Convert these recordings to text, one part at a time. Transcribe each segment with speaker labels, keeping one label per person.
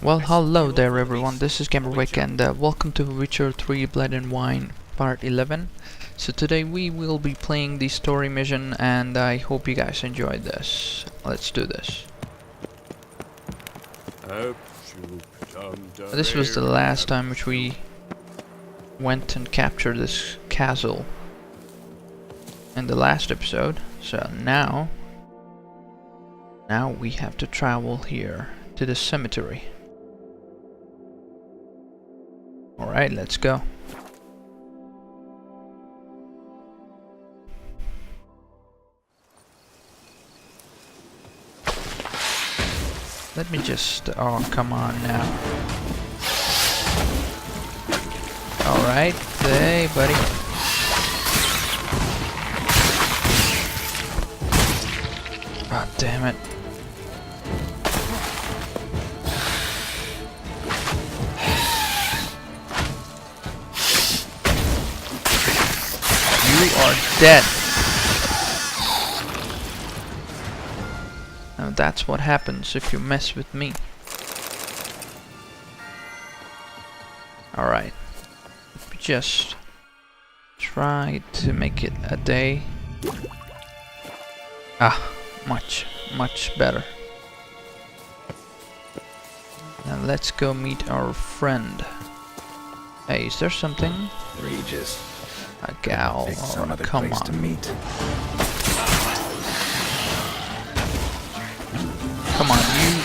Speaker 1: Well, hello there everyone, this is GamerWick and welcome to Witcher 3 Blood and Wine Part 11. So today we will be playing the story mission and I hope you guys enjoyed this. Let's do this. This was the last time which we went and captured this castle in the last episode. So now we have to travel here to the cemetery. Alright, let's go. Let me just... oh, come on now. Alright, hey buddy. God damn it. You are dead. Now that's what happens if you mess with me. Alright. Just try to make it a day. Ah, much better. Now let's go meet our friend. Hey, is there something?
Speaker 2: Regis.
Speaker 1: A gal.
Speaker 2: Some other
Speaker 1: come
Speaker 2: place
Speaker 1: on.
Speaker 2: to meet.
Speaker 1: Come on, you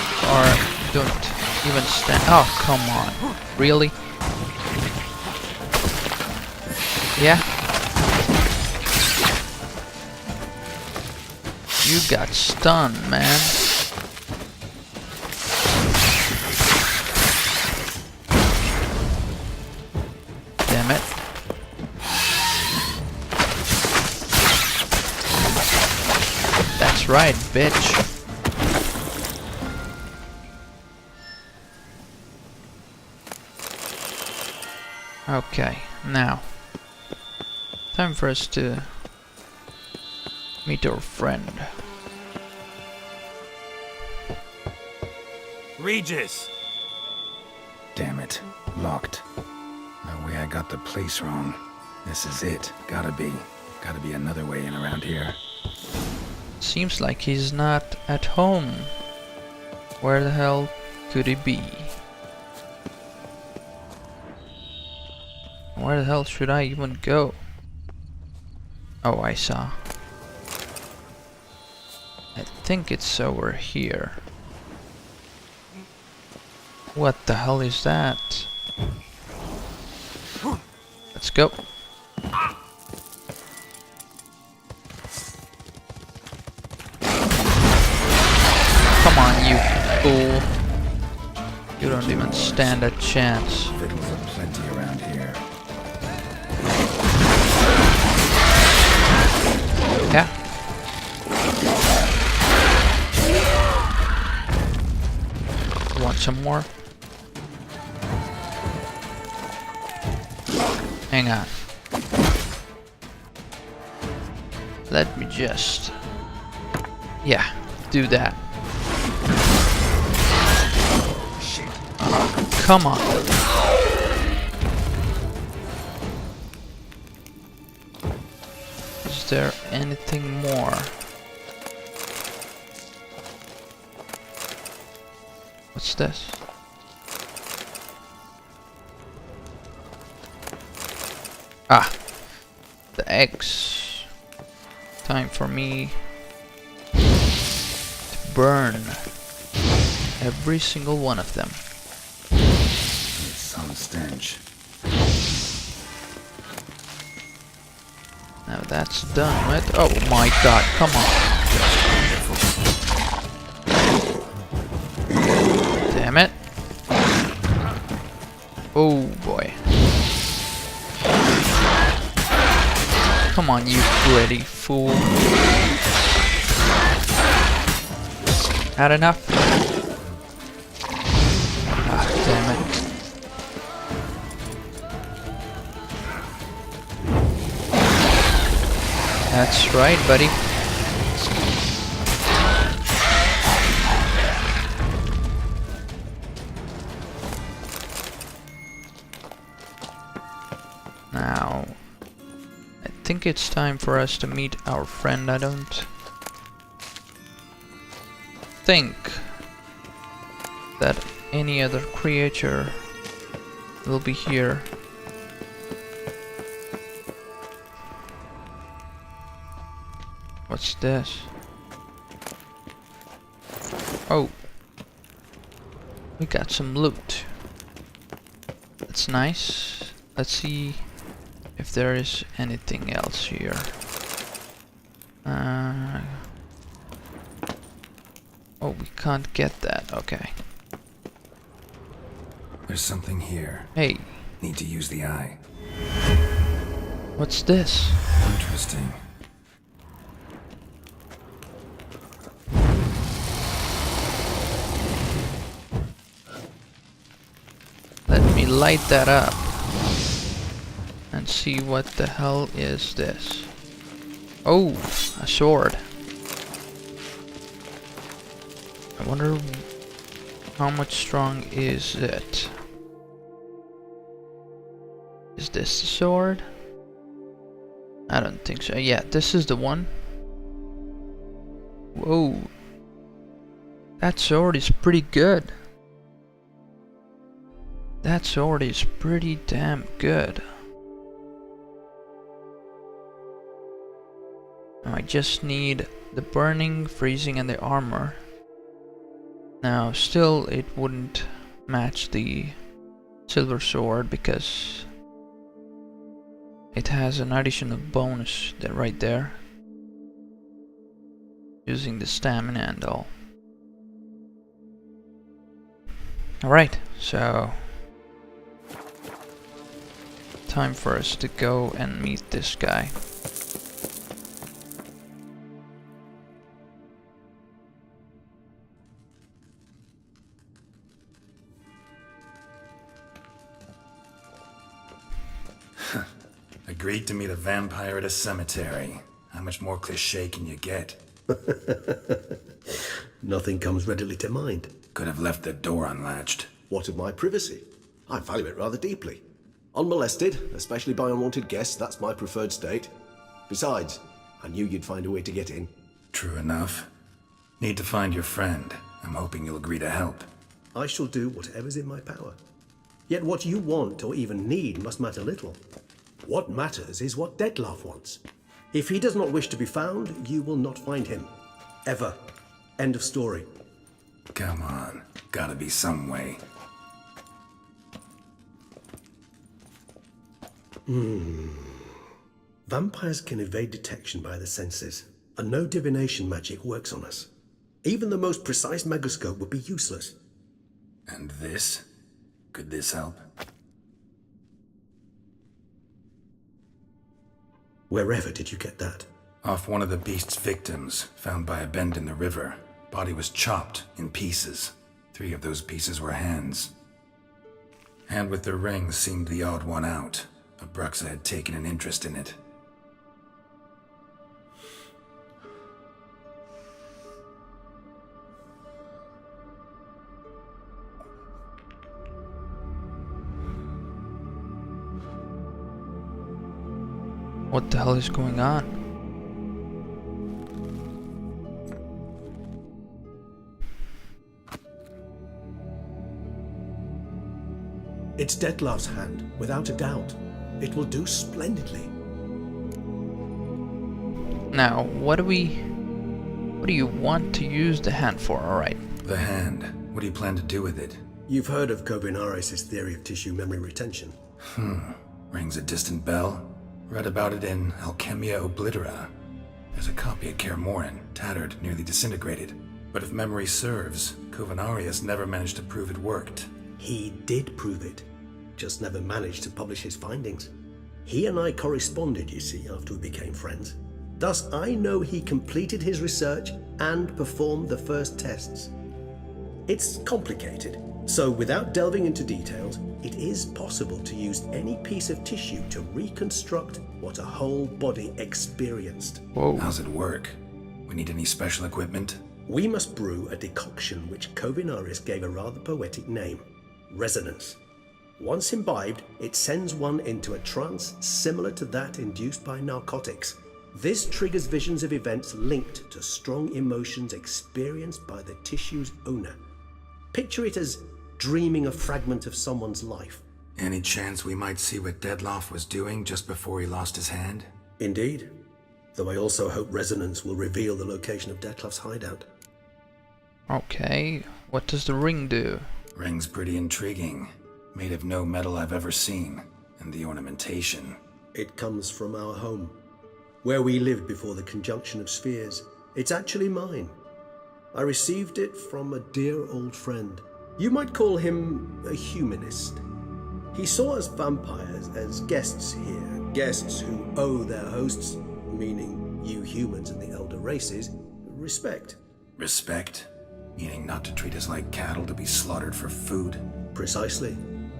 Speaker 1: don't even stand. Oh, come on. Really? Yeah? You got stunned, man. Damn it. That's right, bitch. Okay, now time for us to meet our friend.
Speaker 3: Regis!
Speaker 2: Damn it. Locked. No way I got the place wrong. This is it. Gotta be another way in around here.
Speaker 1: Seems like he's not at home. Where the hell could he be? Where the hell should I even go? Oh, I saw. I think it's over here. What the hell is that? Let's go. Come on, you fool. You don't even stand a chance.
Speaker 2: Fiddles are plenty around here.
Speaker 1: Yeah. Want some more? Hang on. Let me just... yeah, do that. Come on. Is there anything more? What's this? Ah, the eggs. Time for me to burn every single one of them.
Speaker 2: Some stench.
Speaker 1: Now that's done with. Oh my god, come on. Damn it. Oh boy. Come on, you gritty fool. Had enough? Ah, damn it. That's right, buddy. think it's time for us to meet our friend. I don't think that any other creature will be here. What's this? Oh, we got some loot. That's nice. Let's see if there is anything else here. Oh, we can't get that. Okay.
Speaker 2: There's something here.
Speaker 1: Hey,
Speaker 2: Need to use the eye.
Speaker 1: what's this?
Speaker 2: Interesting.
Speaker 1: Let me light that up and see what the hell is this. Oh, a sword. I wonder how much strong is it? Is this the sword? I don't think so. Yeah, this is the one. Whoa. That sword is pretty good. That sword is pretty damn good. Now I just need the burning, freezing, and the armor. Now still it wouldn't match the silver sword because it has an additional bonus that right there. Using the stamina and all. Alright, so time for us to go and meet this guy.
Speaker 2: Agreed to meet a vampire at a cemetery. How much more cliché can you get?
Speaker 3: Nothing comes readily to mind.
Speaker 2: Could have left the door unlatched.
Speaker 3: What of my privacy? I value it rather deeply. Unmolested, especially by unwanted guests, that's my preferred state. Besides, I knew you'd find a way to get in.
Speaker 2: True enough. Need to find your friend. I'm hoping you'll agree to help.
Speaker 3: I shall do whatever's in my power. Yet what you want or even need must matter little. What matters is what Dettlaff wants. If he does not wish to be found, you will not find him. Ever. End of story.
Speaker 2: Come on. Gotta be some way.
Speaker 3: Vampires can evade detection by the senses, and no divination magic works on us. Even the most precise megascope would be useless.
Speaker 2: And this? Could this help?
Speaker 3: Wherever did you get that?
Speaker 2: Off one of the beast's victims, found by a bend in the river. Body was chopped in pieces. 3 of those pieces were hands. Hand with the ring seemed the odd one out. Abruxa had taken an interest in it.
Speaker 1: What the hell is going on?
Speaker 3: It's Dettlaff's hand, without a doubt. It will do splendidly.
Speaker 1: Now, what do you want to use the hand for? Alright.
Speaker 2: The hand. What do you plan to do with it?
Speaker 3: You've heard of Kovinaris' theory of tissue memory retention.
Speaker 2: Rings a distant bell. Read about it in Alchemia Oblitera. There's a copy at KIKIMORE, tattered, nearly disintegrated. But if memory serves, Kovinaris never managed to prove it worked.
Speaker 3: He did prove it, just never managed to publish his findings. He and I corresponded, you see, after we became friends. Thus, I know he completed his research and performed the first tests. It's complicated, so without delving into details, it is possible to use any piece of tissue to reconstruct what a whole body experienced.
Speaker 1: Whoa.
Speaker 2: How's it work? We need any special equipment?
Speaker 3: We must brew a decoction which Kovinaris gave a rather poetic name, resonance. Once imbibed, it sends one into a trance similar to that induced by narcotics. This triggers visions of events linked to strong emotions experienced by the tissue's owner. Picture it as dreaming a fragment of someone's life.
Speaker 2: Any chance we might see what Dettlaff was doing just before he lost his hand?
Speaker 3: Indeed. Though I also hope resonance will reveal the location of Dettlaff's hideout.
Speaker 1: Okay, what does the ring do?
Speaker 2: Ring's pretty intriguing. Made of no metal I've ever seen. And the ornamentation.
Speaker 3: It comes from our home, where we lived before the conjunction of spheres. It's actually mine. I received it from a dear old friend. You might call him a humanist. He saw us vampires as guests here, guests who owe their hosts, meaning you humans and the elder races, respect.
Speaker 2: Respect? Meaning not to treat us like cattle to be slaughtered for food?
Speaker 3: Precisely.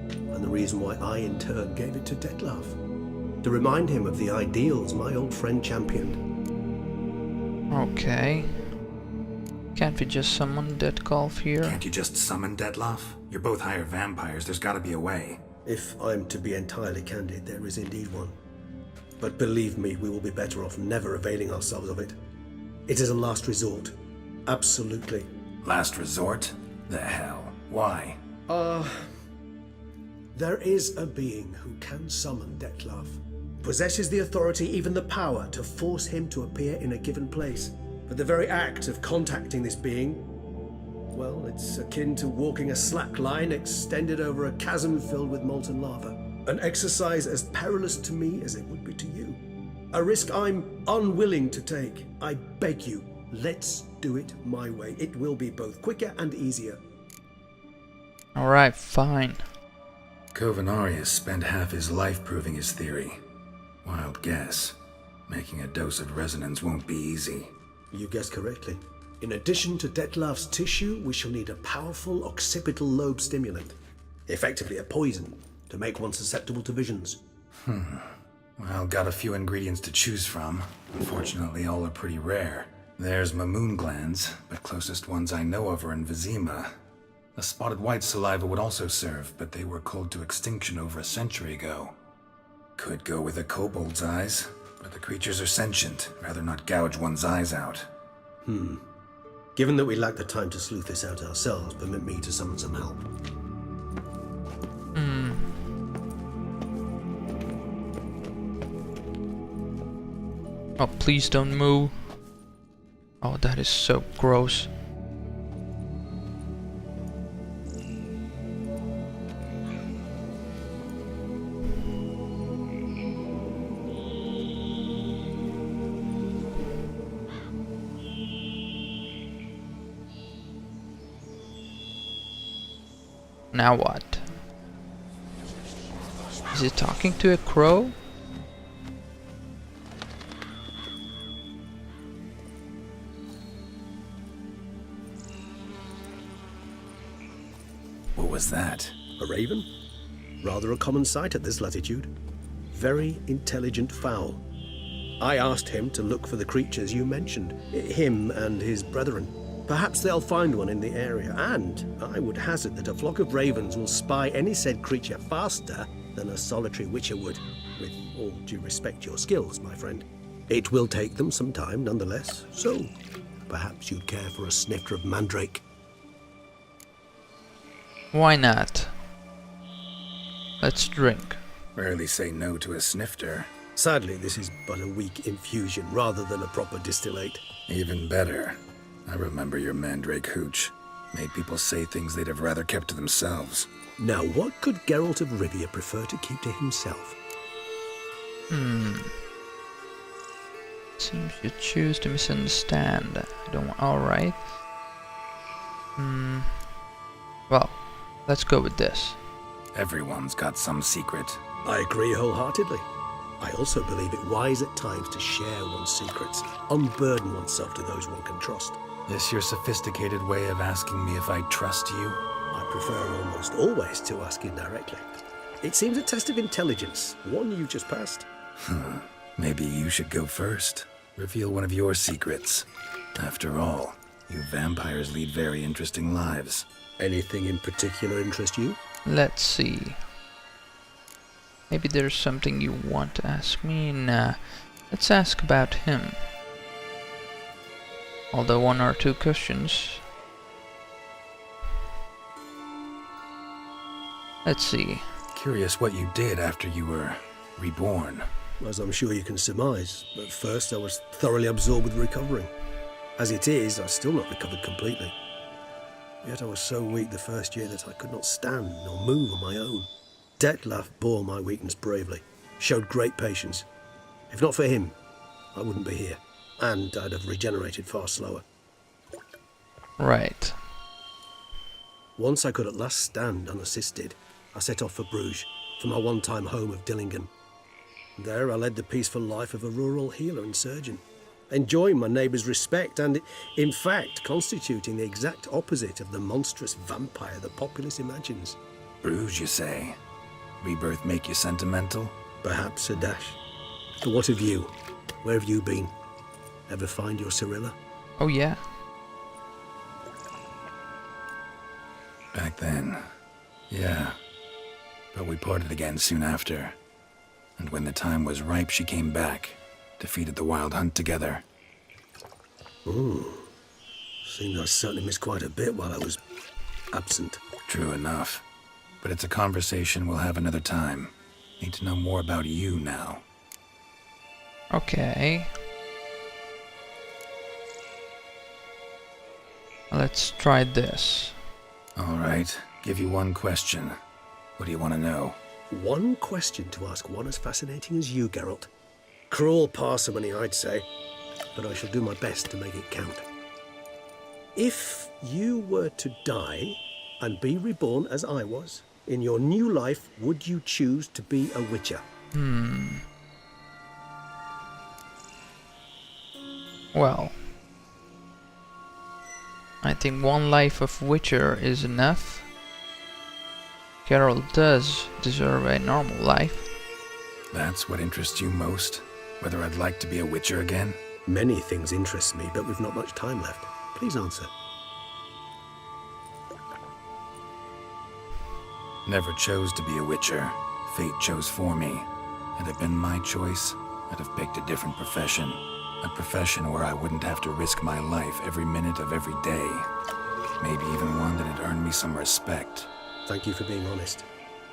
Speaker 3: And the reason why I in turn gave it to Dettlaff. To remind him of the ideals my old friend championed.
Speaker 1: Okay. Can't we just summon Dettlaff here?
Speaker 2: Can't you just summon Dettlaff? You're both higher vampires, there's gotta be a way.
Speaker 3: If I'm to be entirely candid, there is indeed one. But believe me, we will be better off never availing ourselves of it. It is a last resort. Absolutely.
Speaker 2: Last resort? The hell? Why?
Speaker 3: There is a being who can summon Dettlaff. Possesses the authority, even the power, to force him to appear in a given place. But the very act of contacting this being, well, it's akin to walking a slack line extended over a chasm filled with molten lava. An exercise as perilous to me as it would be to you. A risk I'm unwilling to take. I beg you, let's do it my way. It will be both quicker and easier.
Speaker 1: Alright, fine.
Speaker 2: Covenarius spent half his life proving his theory. Wild guess. Making a dose of resonance won't be easy.
Speaker 3: You guessed correctly. In addition to Dettlaff's tissue, we shall need a powerful occipital lobe stimulant. Effectively a poison, to make one susceptible to visions.
Speaker 2: Well, got a few ingredients to choose from. Unfortunately, all are pretty rare. There's mamoon glands, but closest ones I know of are in Vizima. A spotted white saliva would also serve, but they were cold to extinction over a century ago. Could go with a kobold's eyes, but the creatures are sentient. Rather not gouge one's eyes out.
Speaker 3: Given that we lack the time to sleuth this out ourselves, permit me to summon some help.
Speaker 1: Oh, please don't move. Oh, that is so gross. Now what? Is it talking to a crow?
Speaker 2: What was that?
Speaker 3: A raven? Rather a common sight at this latitude. Very intelligent fowl. I asked him to look for the creatures you mentioned, him and his brethren. Perhaps they'll find one in the area, and I would hazard that a flock of ravens will spy any said creature faster than a solitary witcher would, with all due respect to your skills, my friend. It will take them some time nonetheless, so perhaps you'd care for a snifter of mandrake.
Speaker 1: Why not? Let's drink.
Speaker 2: Rarely say no to a snifter.
Speaker 3: Sadly, this is but a weak infusion rather than a proper distillate.
Speaker 2: Even better. I remember your mandrake hooch. Made people say things they'd have rather kept to themselves.
Speaker 3: Now, what could Geralt of Rivia prefer to keep to himself?
Speaker 1: Seems you choose to misunderstand. I don't. Alright. Well, let's go with this.
Speaker 2: Everyone's got some secret.
Speaker 3: I agree wholeheartedly. I also believe it wise at times to share one's secrets, unburden oneself to those one can trust.
Speaker 2: This your sophisticated way of asking me if I trust you?
Speaker 3: I prefer almost always to ask indirectly. It seems a test of intelligence, one you've just passed.
Speaker 2: Maybe you should go first. Reveal one of your secrets. After all, you vampires lead very interesting lives.
Speaker 3: Anything in particular interest you?
Speaker 1: Let's see. Maybe there's something you want to ask me? Nah. Let's ask about him. Although 1 or 2 questions. Let's see.
Speaker 2: Curious what you did after you were reborn.
Speaker 3: As I'm sure you can surmise, but first I was thoroughly absorbed with recovering. As it is, I've still not recovered completely. Yet I was so weak the first year that I could not stand nor move on my own. Detlef bore my weakness bravely, showed great patience. If not for him, I wouldn't be here, and I'd have regenerated far slower.
Speaker 1: Right.
Speaker 3: Once I could at last stand unassisted, I set off for Bruges, for my one-time home of Dillingen. There I led the peaceful life of a rural healer and surgeon, enjoying my neighbours' respect and, in fact, constituting the exact opposite of the monstrous vampire the populace imagines.
Speaker 2: Bruges, you say? Rebirth make you sentimental?
Speaker 3: Perhaps a dash. But what of you? Where have you been? Ever find your Cyrilla?
Speaker 1: Oh yeah.
Speaker 2: Back then, yeah. But we parted again soon after. And when the time was ripe, she came back, defeated the Wild Hunt together.
Speaker 3: Ooh. Seems I certainly missed quite a bit while I was absent.
Speaker 2: True enough. But it's a conversation we'll have another time. Need to know more about you now.
Speaker 1: Okay. Let's try this.
Speaker 2: Alright, give you 1 question. What do you want to know?
Speaker 3: 1 question to ask one as fascinating as you, Geralt. Cruel parsimony, I'd say, but I shall do my best to make it count. If you were to die and be reborn as I was, in your new life, would you choose to be a witcher?
Speaker 1: Well, I think 1 life of Witcher is enough. Geralt does deserve a normal life.
Speaker 2: That's what interests you most? Whether I'd like to be a witcher again?
Speaker 3: Many things interest me, but we've not much time left. Please answer.
Speaker 2: Never chose to be a witcher. Fate chose for me. Had it been my choice, I'd have picked a different profession. A profession where I wouldn't have to risk my life every minute of every day. Maybe even one that had earned me some respect.
Speaker 3: Thank you for being honest.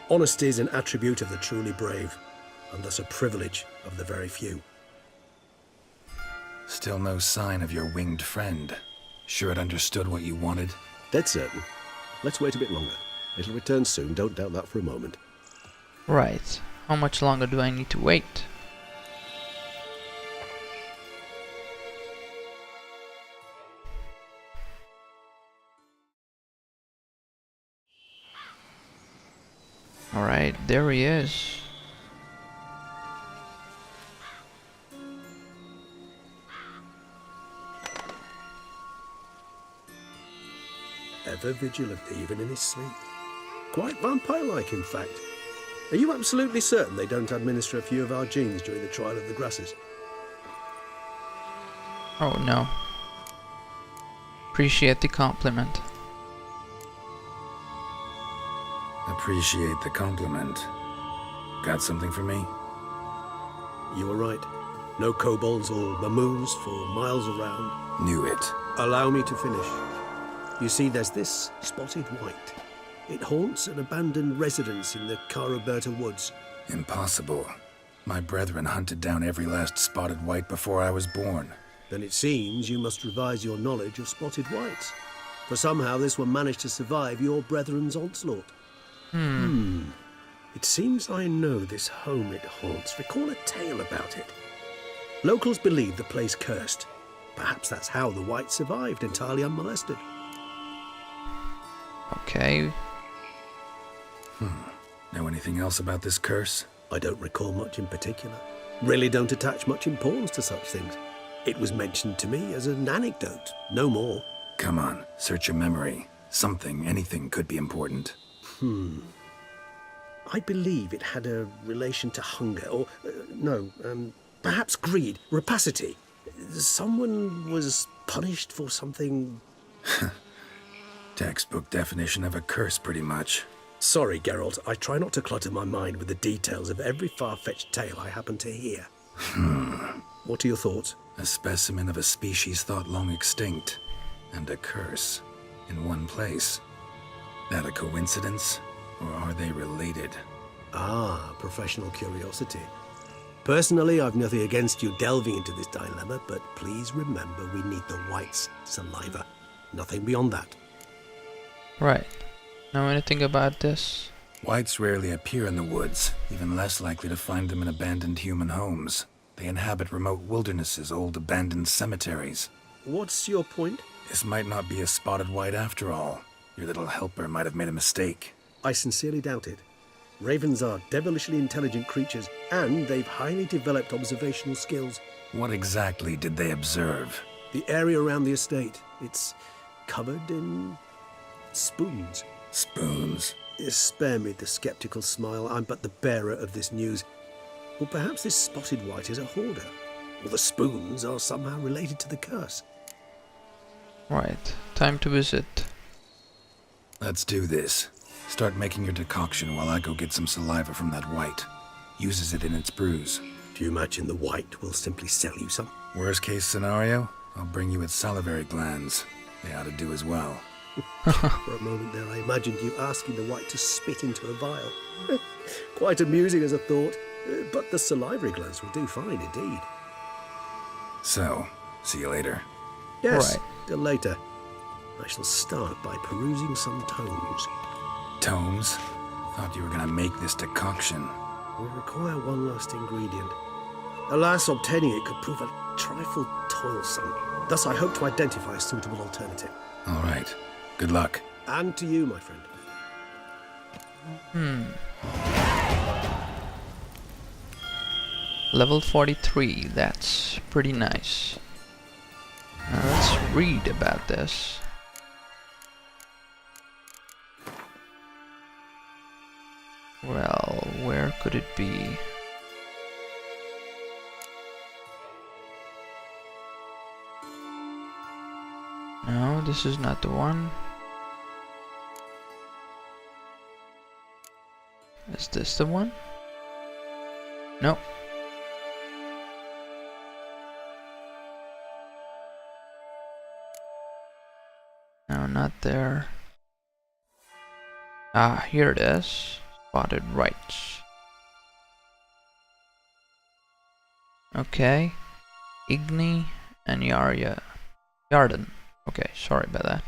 Speaker 3: Honesty is an attribute of the truly brave, and thus a privilege of the very few.
Speaker 2: Still no sign of your winged friend. Sure it understood what you wanted?
Speaker 3: Dead certain. Let's wait a bit longer. It'll return soon, don't doubt that for a moment.
Speaker 1: Right. How much longer do I need to wait? Alright, there he is.
Speaker 3: Ever vigilant, even in his sleep. Quite vampire-like, in fact. Are you absolutely certain they don't administer a few of our genes during the trial of the grasses?
Speaker 1: Oh no. Appreciate the compliment.
Speaker 2: Appreciate the compliment. Got something for me?
Speaker 3: You were right. No kobolds or mamoons for miles around.
Speaker 2: Knew it.
Speaker 3: Allow me to finish. You see, there's this spotted white. It haunts an abandoned residence in the Caraberta woods.
Speaker 2: Impossible. My brethren hunted down every last spotted white before I was born.
Speaker 3: Then it seems you must revise your knowledge of spotted whites. For somehow this one managed to survive your brethren's onslaught. It seems I know this home it haunts. Recall a tale about it. Locals believe the place cursed. Perhaps that's how the whites survived entirely unmolested.
Speaker 1: Okay.
Speaker 2: Know anything else about this curse?
Speaker 3: I don't recall much in particular. Really don't attach much importance to such things. It was mentioned to me as an anecdote, no more.
Speaker 2: Come on, search your memory. Something, anything could be important.
Speaker 3: I believe it had a relation to hunger, or, perhaps greed, rapacity. Someone was punished for something.
Speaker 2: Textbook definition of a curse, pretty much.
Speaker 3: Sorry, Geralt. I try not to clutter my mind with the details of every far-fetched tale I happen to hear. What are your thoughts?
Speaker 2: A specimen of a species thought long extinct, and a curse, in one place. That a coincidence, or are they related?
Speaker 3: Ah, professional curiosity. Personally, I've nothing against you delving into this dilemma, but please remember we need the WIGHTS saliva. Nothing beyond that.
Speaker 1: Right. Know anything about this?
Speaker 2: Whites rarely appear in the woods, even less likely to find them in abandoned human homes. They inhabit remote wildernesses, old abandoned cemeteries.
Speaker 3: What's your point?
Speaker 2: This might not be a spotted white after all. Your little helper might have made a mistake.
Speaker 3: I sincerely doubt it. Ravens are devilishly intelligent creatures, and they've highly developed observational skills.
Speaker 2: What exactly did they observe?
Speaker 3: The area around the estate, it's covered in spoons.
Speaker 2: Spoons?
Speaker 3: Spare me the skeptical smile. I'm but the bearer of this news. Or perhaps this spotted white is a hoarder. Or the spoons are somehow related to the curse.
Speaker 1: Right. Time to visit.
Speaker 2: Let's do this. Start making your decoction while I go get some saliva from that white. Uses it in its brews.
Speaker 3: Do you imagine the white will simply sell you some?
Speaker 2: Worst case scenario, I'll bring you its salivary glands. They ought to do as well.
Speaker 3: For a moment there, I imagined you asking the white to spit into a vial. Quite amusing as a thought, but the salivary glands will do fine indeed.
Speaker 2: So, see you later.
Speaker 3: Yes,
Speaker 1: Right.
Speaker 3: till later. I shall start by perusing some tomes.
Speaker 2: Tomes? Thought you were gonna make this decoction.
Speaker 3: Will require one last ingredient. Alas, obtaining it could prove a trifle toilsome. Thus, I hope to identify a suitable alternative.
Speaker 2: All right. Good luck.
Speaker 3: And to you, my friend.
Speaker 1: Level 43. That's pretty nice. Now let's read about this. Well, where could it be? No, this is not the one. Is this the one? No. No, not there. Ah, here it is. Spotted rights. Okay. Igni and Yarden. Okay, sorry about that.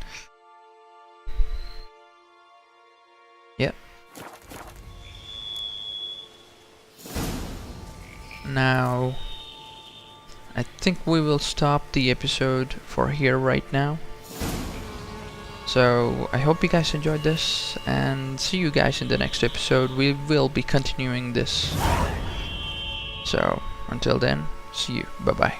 Speaker 1: Yep. Now, I think we will stop the episode for here right now. So, I hope you guys enjoyed this, and see you guys in the next episode. We will be continuing this. So, until then, see you. Bye-bye.